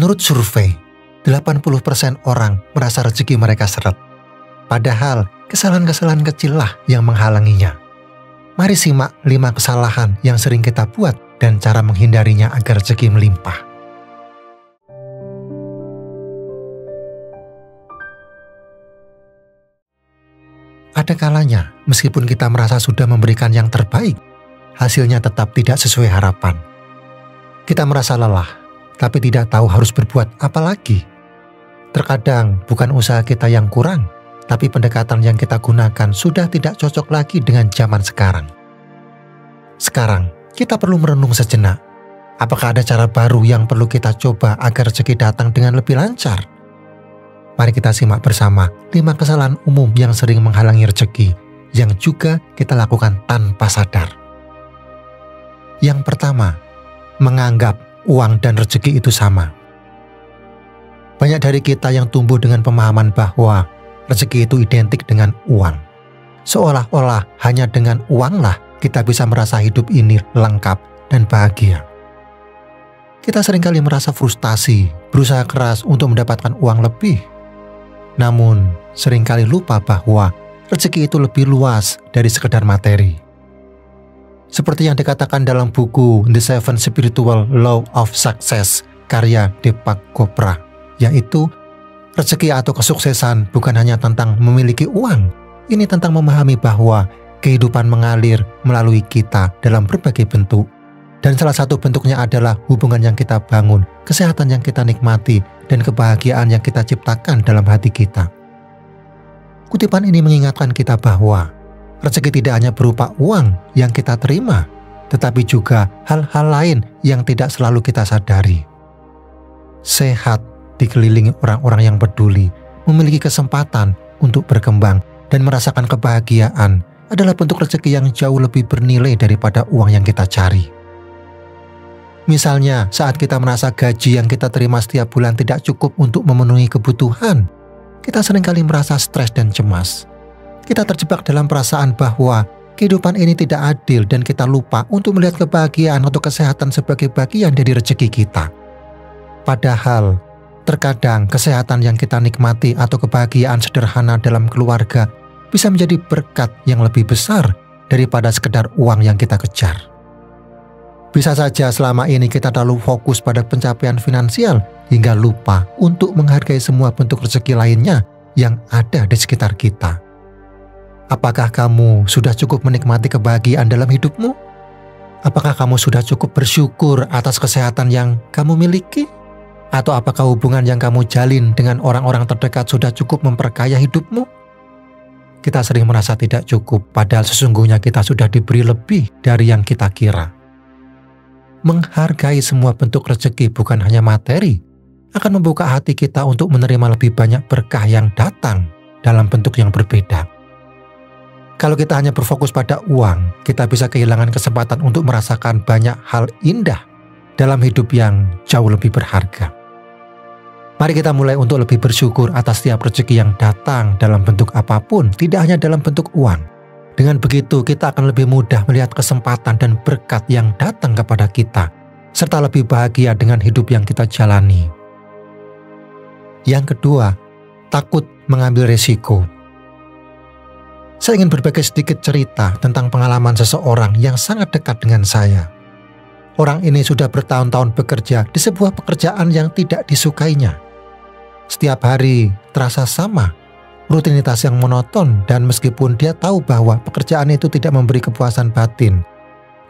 Menurut survei, 80% orang merasa rezeki mereka seret. Padahal kesalahan-kesalahan kecil lah yang menghalanginya. Mari simak 5 kesalahan yang sering kita buat dan cara menghindarinya agar rezeki melimpah. Ada kalanya, meskipun kita merasa sudah memberikan yang terbaik, hasilnya tetap tidak sesuai harapan. Kita merasa lelah, tapi tidak tahu harus berbuat apa lagi. Terkadang bukan usaha kita yang kurang, tapi pendekatan yang kita gunakan sudah tidak cocok lagi dengan zaman sekarang. Sekarang, kita perlu merenung sejenak. Apakah ada cara baru yang perlu kita coba agar rezeki datang dengan lebih lancar? Mari kita simak bersama 5 kesalahan umum yang sering menghalangi rezeki, yang juga kita lakukan tanpa sadar. Yang pertama, menganggap uang dan rezeki itu sama. Banyak dari kita yang tumbuh dengan pemahaman bahwa rezeki itu identik dengan uang. Seolah-olah hanya dengan uanglah kita bisa merasa hidup ini lengkap dan bahagia. Kita seringkali merasa frustasi, berusaha keras untuk mendapatkan uang lebih. Namun, seringkali lupa bahwa rezeki itu lebih luas dari sekedar materi. Seperti yang dikatakan dalam buku The 7 Spiritual Law of Success karya Deepak Chopra, yaitu rezeki atau kesuksesan bukan hanya tentang memiliki uang. Ini tentang memahami bahwa kehidupan mengalir melalui kita dalam berbagai bentuk. Dan salah satu bentuknya adalah hubungan yang kita bangun, kesehatan yang kita nikmati, dan kebahagiaan yang kita ciptakan dalam hati kita. Kutipan ini mengingatkan kita bahwa rezeki tidak hanya berupa uang yang kita terima, tetapi juga hal-hal lain yang tidak selalu kita sadari. Sehat, dikelilingi orang-orang yang peduli, memiliki kesempatan untuk berkembang dan merasakan kebahagiaan adalah bentuk rezeki yang jauh lebih bernilai daripada uang yang kita cari. Misalnya, saat kita merasa gaji yang kita terima setiap bulan tidak cukup untuk memenuhi kebutuhan, kita seringkali merasa stres dan cemas. Kita terjebak dalam perasaan bahwa kehidupan ini tidak adil dan kita lupa untuk melihat kebahagiaan atau kesehatan sebagai bagian dari rezeki kita. Padahal, terkadang kesehatan yang kita nikmati atau kebahagiaan sederhana dalam keluarga bisa menjadi berkat yang lebih besar daripada sekedar uang yang kita kejar. Bisa saja selama ini kita terlalu fokus pada pencapaian finansial hingga lupa untuk menghargai semua bentuk rezeki lainnya yang ada di sekitar kita. Apakah kamu sudah cukup menikmati kebahagiaan dalam hidupmu? Apakah kamu sudah cukup bersyukur atas kesehatan yang kamu miliki? Atau apakah hubungan yang kamu jalin dengan orang-orang terdekat sudah cukup memperkaya hidupmu? Kita sering merasa tidak cukup, padahal sesungguhnya kita sudah diberi lebih dari yang kita kira. Menghargai semua bentuk rezeki bukan hanya materi, akan membuka hati kita untuk menerima lebih banyak berkah yang datang dalam bentuk yang berbeda. Kalau kita hanya berfokus pada uang, kita bisa kehilangan kesempatan untuk merasakan banyak hal indah dalam hidup yang jauh lebih berharga. Mari kita mulai untuk lebih bersyukur atas setiap rezeki yang datang dalam bentuk apapun, tidak hanya dalam bentuk uang. Dengan begitu, kita akan lebih mudah melihat kesempatan dan berkat yang datang kepada kita, serta lebih bahagia dengan hidup yang kita jalani. Yang kedua, takut mengambil resiko. Saya ingin berbagi sedikit cerita tentang pengalaman seseorang yang sangat dekat dengan saya. Orang ini sudah bertahun-tahun bekerja di sebuah pekerjaan yang tidak disukainya. Setiap hari terasa sama, rutinitas yang monoton, dan meskipun dia tahu bahwa pekerjaan itu tidak memberi kepuasan batin,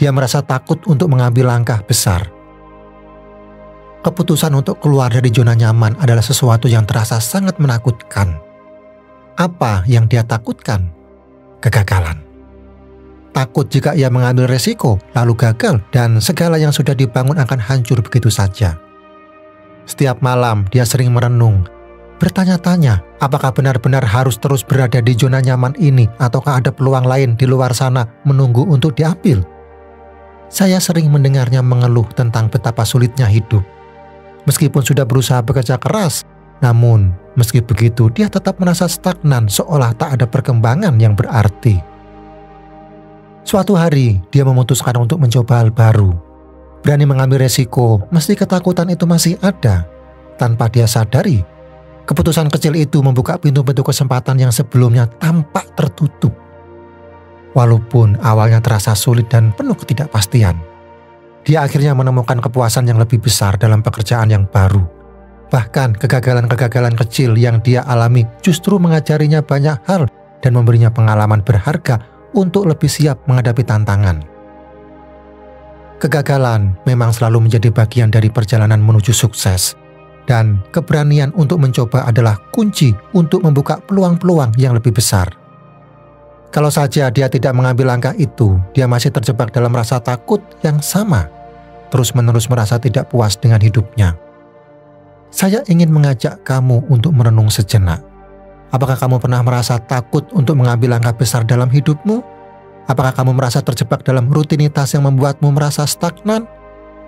dia merasa takut untuk mengambil langkah besar. Keputusan untuk keluar dari zona nyaman adalah sesuatu yang terasa sangat menakutkan. Apa yang dia takutkan? Kegagalan. Takut jika ia mengambil resiko, lalu gagal, dan segala yang sudah dibangun akan hancur begitu saja. Setiap malam dia sering merenung, bertanya-tanya, apakah benar-benar harus terus berada di zona nyaman ini ataukah ada peluang lain di luar sana menunggu untuk diambil? Saya sering mendengarnya mengeluh tentang betapa sulitnya hidup. Meskipun sudah berusaha bekerja keras, namun meski begitu dia tetap merasa stagnan seolah tak ada perkembangan yang berarti. Suatu hari dia memutuskan untuk mencoba hal baru. Berani mengambil resiko, meski ketakutan itu masih ada. tanpa dia sadari, keputusan kecil itu membuka pintu-pintu kesempatan yang sebelumnya tampak tertutup. Walaupun awalnya terasa sulit dan penuh ketidakpastian, dia akhirnya menemukan kepuasan yang lebih besar dalam pekerjaan yang baru. Bahkan kegagalan-kegagalan kecil yang dia alami justru mengajarinya banyak hal dan memberinya pengalaman berharga untuk lebih siap menghadapi tantangan. Kegagalan memang selalu menjadi bagian dari perjalanan menuju sukses, dan keberanian untuk mencoba adalah kunci untuk membuka peluang-peluang yang lebih besar. Kalau saja dia tidak mengambil langkah itu, dia masih terjebak dalam rasa takut yang sama, terus-menerus merasa tidak puas dengan hidupnya. Saya ingin mengajak kamu untuk merenung sejenak. Apakah kamu pernah merasa takut untuk mengambil langkah besar dalam hidupmu? Apakah kamu merasa terjebak dalam rutinitas yang membuatmu merasa stagnan,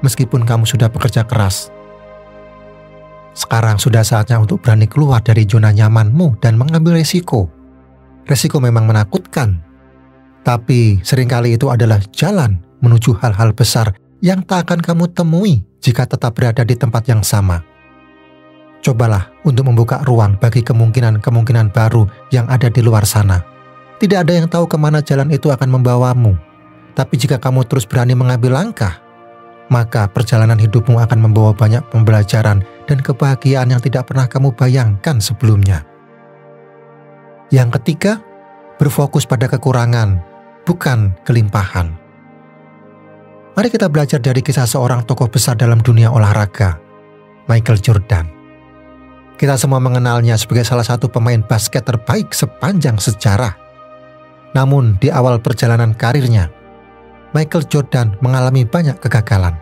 meskipun kamu sudah bekerja keras? Sekarang sudah saatnya untuk berani keluar dari zona nyamanmu dan mengambil resiko. Resiko memang menakutkan, tapi seringkali itu adalah jalan menuju hal-hal besar yang tak akan kamu temui jika tetap berada di tempat yang sama. Cobalah untuk membuka ruang bagi kemungkinan-kemungkinan baru yang ada di luar sana. Tidak ada yang tahu kemana jalan itu akan membawamu. Tapi jika kamu terus berani mengambil langkah, maka perjalanan hidupmu akan membawa banyak pembelajaran dan kebahagiaan yang tidak pernah kamu bayangkan sebelumnya. Yang ketiga, berfokus pada kekurangan, bukan kelimpahan. Mari kita belajar dari kisah seorang tokoh besar dalam dunia olahraga, Michael Jordan. Kita semua mengenalnya sebagai salah satu pemain basket terbaik sepanjang sejarah. Namun di awal perjalanan karirnya, Michael Jordan mengalami banyak kegagalan.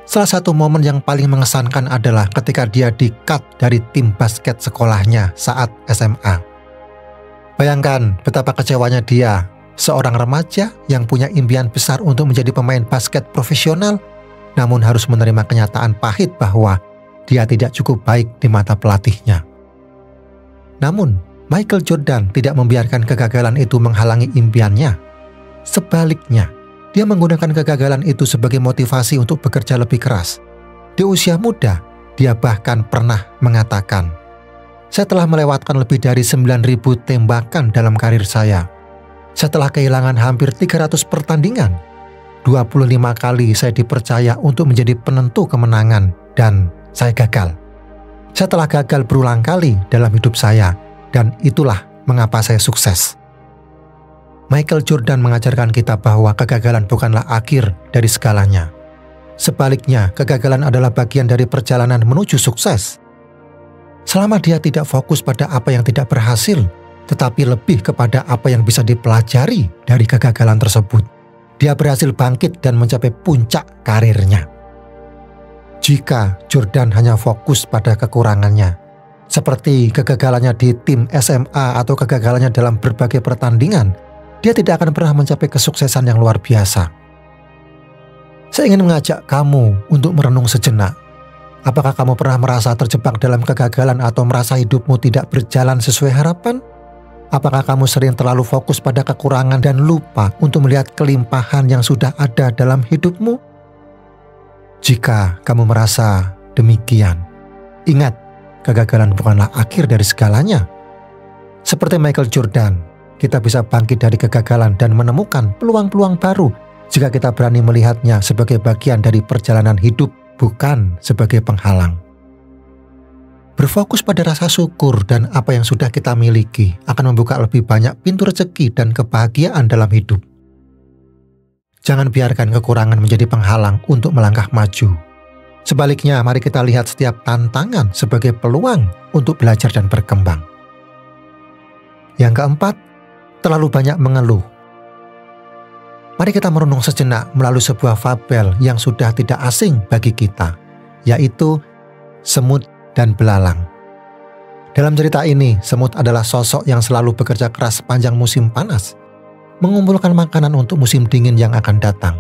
Salah satu momen yang paling mengesankan adalah ketika dia di-cut dari tim basket sekolahnya saat SMA. Bayangkan betapa kecewanya dia, seorang remaja yang punya impian besar untuk menjadi pemain basket profesional, namun harus menerima kenyataan pahit bahwa dia tidak cukup baik di mata pelatihnya. Namun, Michael Jordan tidak membiarkan kegagalan itu menghalangi impiannya. Sebaliknya, dia menggunakan kegagalan itu sebagai motivasi untuk bekerja lebih keras. Di usia muda, dia bahkan pernah mengatakan, "Saya telah melewatkan lebih dari 9.000 tembakan dalam karir saya. Setelah kehilangan hampir 300 pertandingan, 25 kali saya dipercaya untuk menjadi penentu kemenangan dan saya gagal. Saya telah gagal berulang kali dalam hidup saya, dan itulah mengapa saya sukses." Michael Jordan mengajarkan kita bahwa kegagalan bukanlah akhir dari segalanya. Sebaliknya, kegagalan adalah bagian dari perjalanan menuju sukses. Selama dia tidak fokus pada apa yang tidak berhasil, tetapi lebih kepada apa yang bisa dipelajari dari kegagalan tersebut, dia berhasil bangkit dan mencapai puncak karirnya. Jika Jordan hanya fokus pada kekurangannya, seperti kegagalannya di tim SMA atau kegagalannya dalam berbagai pertandingan, dia tidak akan pernah mencapai kesuksesan yang luar biasa. Saya ingin mengajak kamu untuk merenung sejenak. Apakah kamu pernah merasa terjebak dalam kegagalan atau merasa hidupmu tidak berjalan sesuai harapan? Apakah kamu sering terlalu fokus pada kekurangan dan lupa untuk melihat kelimpahan yang sudah ada dalam hidupmu? Jika kamu merasa demikian, ingat, kegagalan bukanlah akhir dari segalanya. Seperti Michael Jordan, kita bisa bangkit dari kegagalan dan menemukan peluang-peluang baru jika kita berani melihatnya sebagai bagian dari perjalanan hidup, bukan sebagai penghalang. Berfokus pada rasa syukur dan apa yang sudah kita miliki akan membuka lebih banyak pintu rezeki dan kebahagiaan dalam hidup. Jangan biarkan kekurangan menjadi penghalang untuk melangkah maju. Sebaliknya, mari kita lihat setiap tantangan sebagai peluang untuk belajar dan berkembang. Yang keempat, terlalu banyak mengeluh. Mari kita merenung sejenak melalui sebuah fabel yang sudah tidak asing bagi kita, yaitu semut dan belalang. Dalam cerita ini, semut adalah sosok yang selalu bekerja keras sepanjang musim panas, mengumpulkan makanan untuk musim dingin yang akan datang.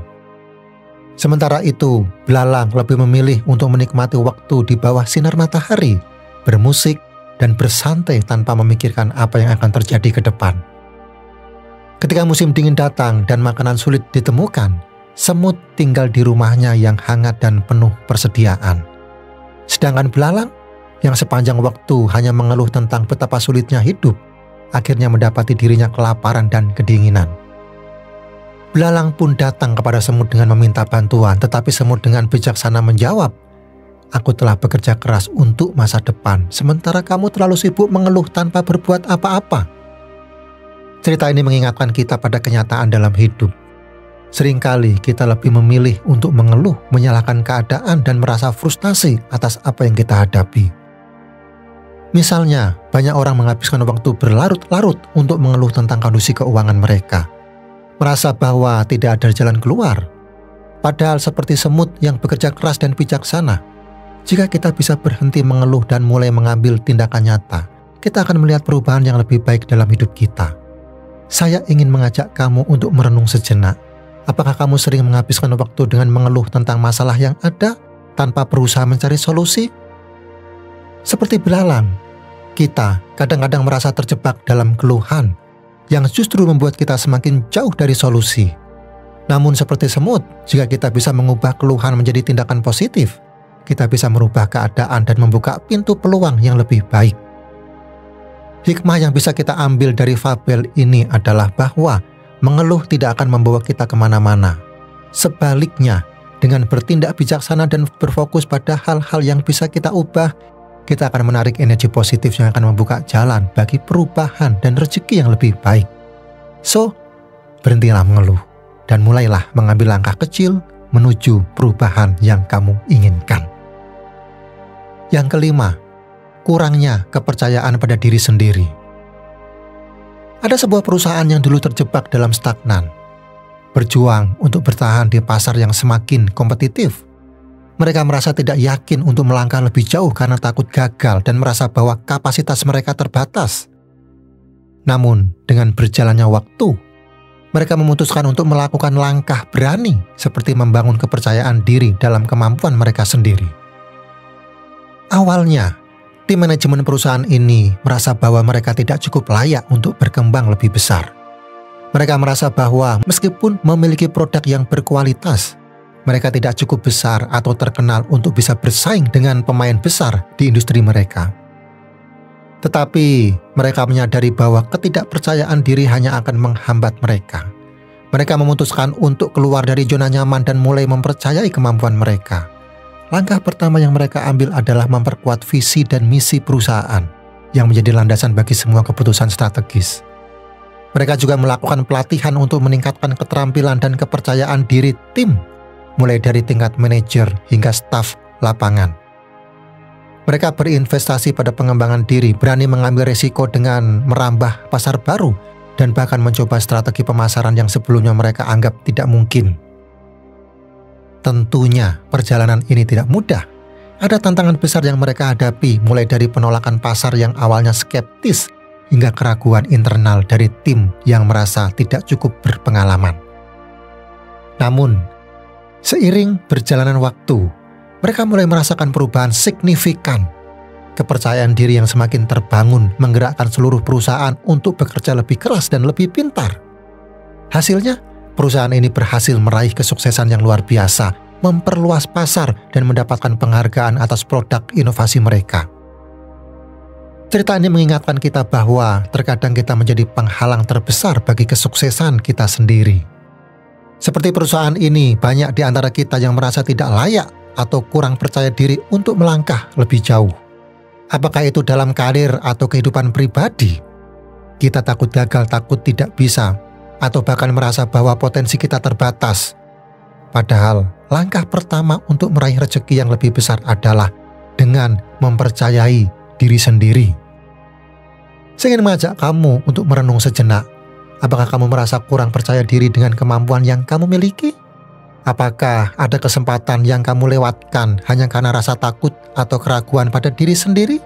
Sementara itu, belalang lebih memilih untuk menikmati waktu di bawah sinar matahari, bermusik, dan bersantai tanpa memikirkan apa yang akan terjadi ke depan. Ketika musim dingin datang dan makanan sulit ditemukan, semut tinggal di rumahnya yang hangat dan penuh persediaan. Sedangkan belalang yang sepanjang waktu hanya mengeluh tentang betapa sulitnya hidup, akhirnya mendapati dirinya kelaparan dan kedinginan. Belalang pun datang kepada semut dengan meminta bantuan, tetapi semut dengan bijaksana menjawab, "Aku telah bekerja keras untuk masa depan, sementara kamu terlalu sibuk mengeluh tanpa berbuat apa-apa." Cerita ini mengingatkan kita pada kenyataan dalam hidup. Seringkali kita lebih memilih untuk mengeluh, menyalahkan keadaan, dan merasa frustasi atas apa yang kita hadapi. Misalnya, banyak orang menghabiskan waktu berlarut-larut untuk mengeluh tentang kondisi keuangan mereka, merasa bahwa tidak ada jalan keluar. Padahal seperti semut yang bekerja keras dan bijaksana, jika kita bisa berhenti mengeluh dan mulai mengambil tindakan nyata, kita akan melihat perubahan yang lebih baik dalam hidup kita. Saya ingin mengajak kamu untuk merenung sejenak. Apakah kamu sering menghabiskan waktu dengan mengeluh tentang masalah yang ada tanpa berusaha mencari solusi? Seperti belalang, kita kadang-kadang merasa terjebak dalam keluhan yang justru membuat kita semakin jauh dari solusi. Namun seperti semut, jika kita bisa mengubah keluhan menjadi tindakan positif, kita bisa merubah keadaan dan membuka pintu peluang yang lebih baik. Hikmah yang bisa kita ambil dari fabel ini adalah bahwa mengeluh tidak akan membawa kita kemana-mana. Sebaliknya, dengan bertindak bijaksana dan berfokus pada hal-hal yang bisa kita ubah, kita akan menarik energi positif yang akan membuka jalan bagi perubahan dan rezeki yang lebih baik. So, berhentilah mengeluh dan mulailah mengambil langkah kecil menuju perubahan yang kamu inginkan. Yang kelima, kurangnya kepercayaan pada diri sendiri. Ada sebuah perusahaan yang dulu terjebak dalam stagnan, berjuang untuk bertahan di pasar yang semakin kompetitif. Mereka merasa tidak yakin untuk melangkah lebih jauh karena takut gagal dan merasa bahwa kapasitas mereka terbatas. Namun, dengan berjalannya waktu, mereka memutuskan untuk melakukan langkah berani seperti membangun kepercayaan diri dalam kemampuan mereka sendiri. Awalnya, tim manajemen perusahaan ini merasa bahwa mereka tidak cukup layak untuk berkembang lebih besar. Mereka merasa bahwa meskipun memiliki produk yang berkualitas, mereka tidak cukup besar atau terkenal untuk bisa bersaing dengan pemain besar di industri mereka. Tetapi mereka menyadari bahwa ketidakpercayaan diri hanya akan menghambat mereka. Mereka memutuskan untuk keluar dari zona nyaman dan mulai mempercayai kemampuan mereka. Langkah pertama yang mereka ambil adalah memperkuat visi dan misi perusahaan yang menjadi landasan bagi semua keputusan strategis. Mereka juga melakukan pelatihan untuk meningkatkan keterampilan dan kepercayaan diri tim, mulai dari tingkat manajer hingga staf lapangan. Mereka berinvestasi pada pengembangan diri, berani mengambil risiko dengan merambah pasar baru, dan bahkan mencoba strategi pemasaran yang sebelumnya mereka anggap tidak mungkin. Tentunya perjalanan ini tidak mudah. Ada tantangan besar yang mereka hadapi, mulai dari penolakan pasar yang awalnya skeptis hingga keraguan internal dari tim yang merasa tidak cukup berpengalaman. Namun, seiring berjalanan waktu, mereka mulai merasakan perubahan signifikan. Kepercayaan diri yang semakin terbangun menggerakkan seluruh perusahaan untuk bekerja lebih keras dan lebih pintar. Hasilnya, perusahaan ini berhasil meraih kesuksesan yang luar biasa, memperluas pasar, dan mendapatkan penghargaan atas produk inovasi mereka. Cerita ini mengingatkan kita bahwa terkadang kita menjadi penghalang terbesar bagi kesuksesan kita sendiri. Seperti perusahaan ini, banyak di antara kita yang merasa tidak layak atau kurang percaya diri untuk melangkah lebih jauh. Apakah itu dalam karir atau kehidupan pribadi? Kita takut gagal, takut tidak bisa, atau bahkan merasa bahwa potensi kita terbatas. Padahal, langkah pertama untuk meraih rezeki yang lebih besar adalah dengan mempercayai diri sendiri. Saya ingin mengajak kamu untuk merenung sejenak. Apakah kamu merasa kurang percaya diri dengan kemampuan yang kamu miliki? Apakah ada kesempatan yang kamu lewatkan hanya karena rasa takut atau keraguan pada diri sendiri?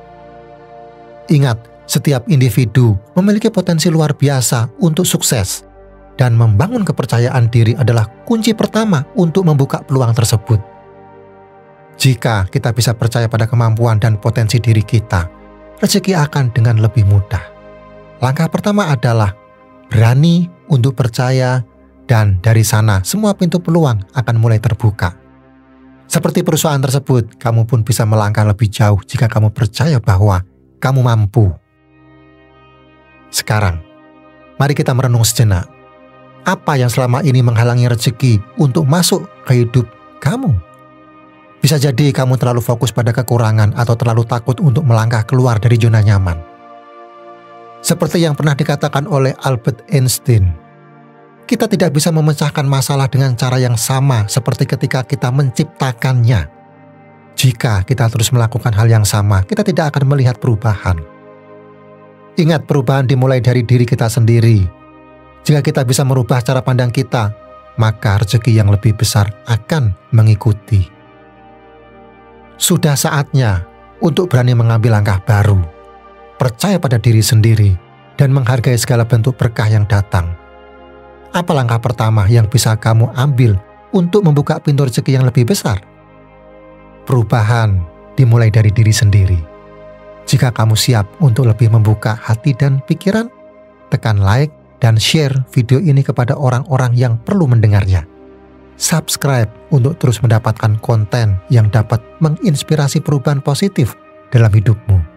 Ingat, setiap individu memiliki potensi luar biasa untuk sukses. Dan membangun kepercayaan diri adalah kunci pertama untuk membuka peluang tersebut. Jika kita bisa percaya pada kemampuan dan potensi diri kita, rezeki akan dengan lebih mudah. Langkah pertama adalah berani untuk percaya, dan dari sana semua pintu peluang akan mulai terbuka. Seperti perusahaan tersebut, kamu pun bisa melangkah lebih jauh jika kamu percaya bahwa kamu mampu. Sekarang, mari kita merenung sejenak. Apa yang selama ini menghalangi rezeki untuk masuk ke hidup kamu? Bisa jadi kamu terlalu fokus pada kekurangan atau terlalu takut untuk melangkah keluar dari zona nyaman. Seperti yang pernah dikatakan oleh Albert Einstein, kita tidak bisa memecahkan masalah dengan cara yang sama seperti ketika kita menciptakannya. Jika kita terus melakukan hal yang sama, kita tidak akan melihat perubahan. Ingat, perubahan dimulai dari diri kita sendiri. Jika kita bisa merubah cara pandang kita, maka rezeki yang lebih besar akan mengikuti. Sudah saatnya untuk berani mengambil langkah baru, percaya pada diri sendiri, dan menghargai segala bentuk berkah yang datang. Apa langkah pertama yang bisa kamu ambil untuk membuka pintu rezeki yang lebih besar? Perubahan dimulai dari diri sendiri. Jika kamu siap untuk lebih membuka hati dan pikiran, tekan like dan share video ini kepada orang-orang yang perlu mendengarnya. Subscribe untuk terus mendapatkan konten yang dapat menginspirasi perubahan positif dalam hidupmu.